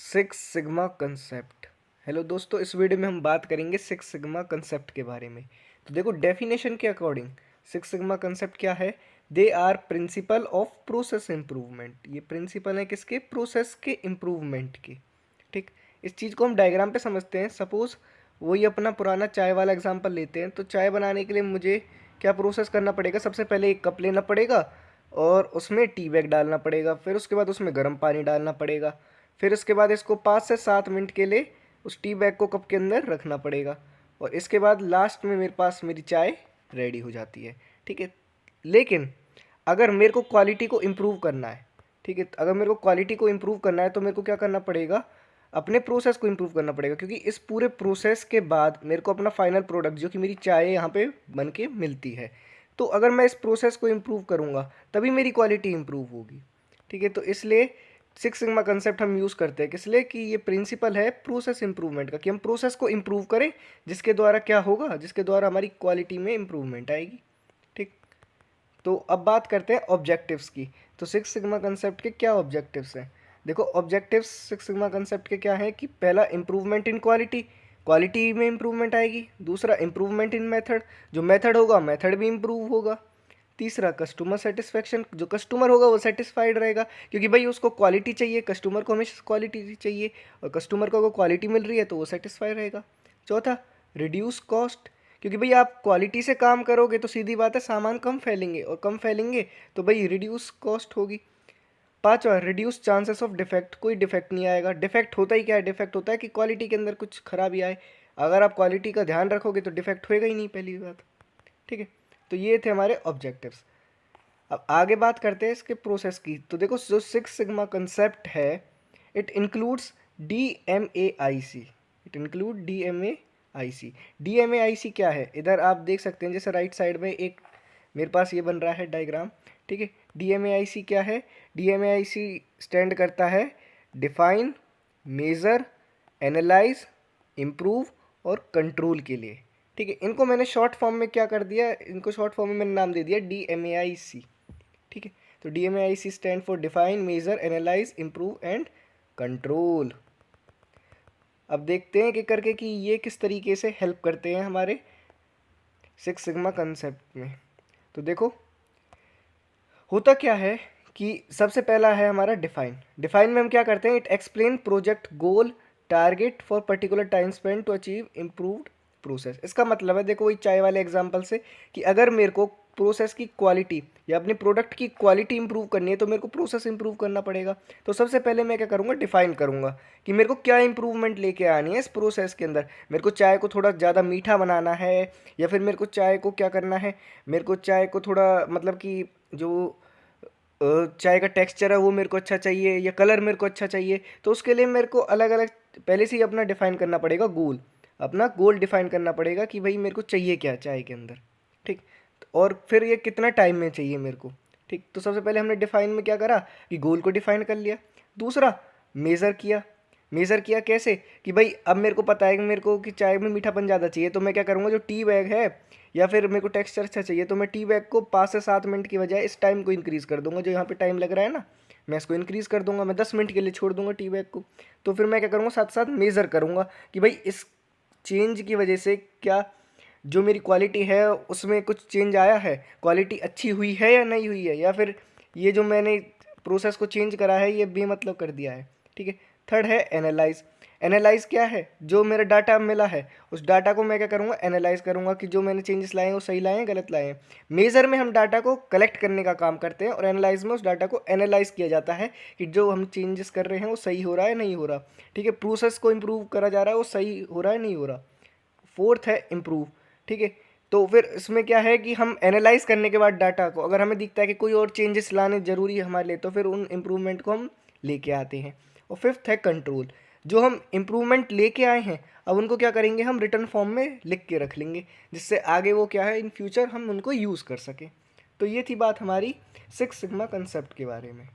Six sigma concept. Hello दोस्तों, इस video में हम बात करेंगे सिक्स सिग्मा कंसेप्ट के बारे में। तो देखो, डेफिनेशन के अकॉर्डिंग सिक्स सिग्मा कंसेप्ट क्या है? They are principle of process improvement. ये प्रिंसिपल है किसके? प्रोसेस के इम्प्रूवमेंट के। ठीक, इस चीज़ को हम डायग्राम पे समझते हैं। सपोज वही अपना पुराना चाय वाला एग्जांपल लेते हैं। तो चाय बनाने के लिए मुझे क्या प्रोसेस करना पड़ेगा? सबसे पहले एक कप लेना पड़ेगा और उसमें टी बैग डालना पड़ेगा, फिर उसके बाद उसमें गर्म पानी डालना पड़ेगा, फिर उसके बाद इसको 5 से 7 मिनट के लिए उस टी बैग को कप के अंदर रखना पड़ेगा, और इसके बाद लास्ट में मेरे पास मेरी चाय रेडी हो जाती है। ठीक है, लेकिन अगर मेरे को क्वालिटी को इम्प्रूव करना है, ठीक है, अगर मेरे को क्वालिटी को इम्प्रूव करना है तो मेरे को क्या करना पड़ेगा? अपने प्रोसेस को इम्प्रूव करना पड़ेगा, क्योंकि इस पूरे प्रोसेस के बाद मेरे को अपना फाइनल प्रोडक्ट जो कि मेरी चाय यहाँ पे बन के मिलती है। तो अगर मैं इस प्रोसेस को इम्प्रूव करूँगा तभी मेरी क्वालिटी इम्प्रूव होगी। ठीक है, तो इसलिए सिक्स सिग्मा कंसेप्ट हम यूज़ करते हैं किस लिए? कि ये प्रिंसिपल है प्रोसेस इंप्रूवमेंट का, कि हम प्रोसेस को इम्प्रूव करें, जिसके द्वारा क्या होगा? जिसके द्वारा हमारी क्वालिटी में इम्प्रूवमेंट आएगी। ठीक, तो अब बात करते हैं ऑब्जेक्टिव्स की। तो सिक्स सिग्मा कंसेप्ट के क्या ऑब्जेक्टिव्स हैं? देखो, ऑब्जेक्टिव्स सिक्स सिग्मा कंसेप्ट के क्या है कि पहला, इम्प्रूवमेंट इन क्वालिटी, क्वालिटी में इम्प्रूवमेंट आएगी। दूसरा, इम्प्रूवमेंट इन मेथड, जो मेथड होगा मेथड भी इम्प्रूव होगा। तीसरा, कस्टमर सेटिस्फेक्शन, जो कस्टमर होगा वो सेटिस्फाइड रहेगा, क्योंकि भाई उसको क्वालिटी चाहिए, कस्टमर को हमेशा क्वालिटी चाहिए, और कस्टमर को अगर क्वालिटी मिल रही है तो वो सेटिस्फाई रहेगा। चौथा, रिड्यूस कॉस्ट, क्योंकि भाई आप क्वालिटी से काम करोगे तो सीधी बात है सामान कम फैलेंगे, और कम फैलेंगे तो भाई रिड्यूस कॉस्ट होगी। पांचवा, रिड्यूस चांसेस ऑफ डिफेक्ट, कोई डिफेक्ट नहीं आएगा। डिफेक्ट होता ही क्या है? डिफेक्ट होता है कि क्वालिटी के अंदर कुछ खराबी आए। अगर आप क्वालिटी का ध्यान रखोगे तो डिफेक्ट होएगा ही नहीं, पहली बात। ठीक है, तो ये थे हमारे ऑब्जेक्टिव्स। अब आगे बात करते हैं इसके प्रोसेस की। तो देखो, जो सिक्स सिग्मा कंसेप्ट है, it includes DMAIC। It include DMAIC। DMAIC क्या है? इधर आप देख सकते हैं, जैसे राइट साइड में एक मेरे पास ये बन रहा है डायग्राम। ठीक है, DMAIC क्या है? DMAIC स्टैंड करता है डिफाइन, मेज़र, एनालाइज, इम्प्रूव और कंट्रोल के लिए। ठीक है, इनको मैंने शॉर्ट फॉर्म में क्या कर दिया? इनको शॉर्ट फॉर्म में मैंने नाम दे दिया DMAIC। ठीक है, तो DMAIC stand for define, measure, analyse, improve and control. अब देखते हैं कि करके कि ये किस तरीके से हेल्प करते हैं हमारे सिक्स सिग्मा कंसेप्ट में। तो देखो, होता क्या है कि सबसे पहला है हमारा डिफाइन। डिफाइन में हम क्या करते हैं? It explain project goal, target for particular time spend to achieve improved process. इसका मतलब है, देखो वही चाय वाले एग्जांपल से, कि अगर मेरे को प्रोसेस की क्वालिटी या अपने प्रोडक्ट की क्वालिटी इंप्रूव करनी है तो मेरे को प्रोसेस इंप्रूव करना पड़ेगा। तो सबसे पहले मैं क्या करूँगा? डिफाइन करूँगा कि मेरे को क्या इंप्रूवमेंट लेके आनी है इस प्रोसेस के अंदर। मेरे को चाय को थोड़ा ज़्यादा मीठा बनाना है, या फिर मेरे को चाय को क्या करना है? मेरे को चाय को थोड़ा मतलब कि जो चाय का टेक्सचर है वो मेरे को अच्छा चाहिए, या कलर मेरे को अच्छा चाहिए। तो उसके लिए मेरे को अलग अलग पहले से ही अपना डिफाइन करना पड़ेगा गोल। अपना गोल डिफाइन करना पड़ेगा कि भाई मेरे को चाहिए क्या चाय के अंदर। ठीक, और फिर ये कितना टाइम में चाहिए मेरे को। ठीक, तो सबसे पहले हमने डिफाइन में क्या करा कि गोल को डिफाइन कर लिया। दूसरा, मेज़र किया। मेज़र किया कैसे? कि भाई अब मेरे को पता है कि मेरे को कि चाय में मीठापन ज़्यादा चाहिए, तो मैं क्या करूँगा? जो टी बैग है, या फिर मेरे को टेक्सचर अच्छा चाहिए, तो मैं टी बैग को 5 से 7 मिनट की बजाय इस टाइम को इंक्रीज़ कर दूंगा। जो यहाँ पे टाइम लग रहा है ना, मैं इसको इंक्रीज़ कर दूंगा। मैं 10 मिनट के लिए छोड़ दूंगा टी बैग को। तो फिर मैं क्या करूँगा? साथ साथ मेज़र करूँगा कि भाई इस चेंज की वजह से क्या जो मेरी क्वालिटी है उसमें कुछ चेंज आया है, क्वालिटी अच्छी हुई है या नहीं हुई है, या फिर ये जो मैंने प्रोसेस को चेंज करा है ये बेमतलब कर दिया है। ठीक है, थर्ड है एनालाइज। एनालाइज क्या है? जो मेरा डाटा मिला है उस डाटा को मैं क्या करूँगा? एनालाइज करूँगा कि जो मैंने चेंजेस लाए हैं वो सही लाए हैं, गलत लाए हैं। मेज़र में हम डाटा को कलेक्ट करने का काम करते हैं, और एनालाइज में उस डाटा को एनालाइज किया जाता है कि जो हम चेंजेस कर रहे हैं वो सही हो रहा है नहीं हो रहा। ठीक है, प्रोसेस को इम्प्रूव करा जा रहा है वो सही हो रहा है नहीं हो रहा। फोर्थ है इम्प्रूव। ठीक है, तो फिर इसमें क्या है कि हम एनालाइज करने के बाद डाटा को अगर हमें दिखता है कि कोई और चेंजेस लाने ज़रूरी है हमारे लिए, तो फिर उन इम्प्रूवमेंट को हम लेके आते हैं। और फिफ्थ है कंट्रोल। जो हम इम्प्रूवमेंट लेके आए हैं अब उनको क्या करेंगे? हम रिटर्न फॉर्म में लिख के रख लेंगे, जिससे आगे वो क्या है, इन फ्यूचर हम उनको यूज़ कर सकें। तो ये थी बात हमारी सिक्स सिग्मा कंसेप्ट के बारे में।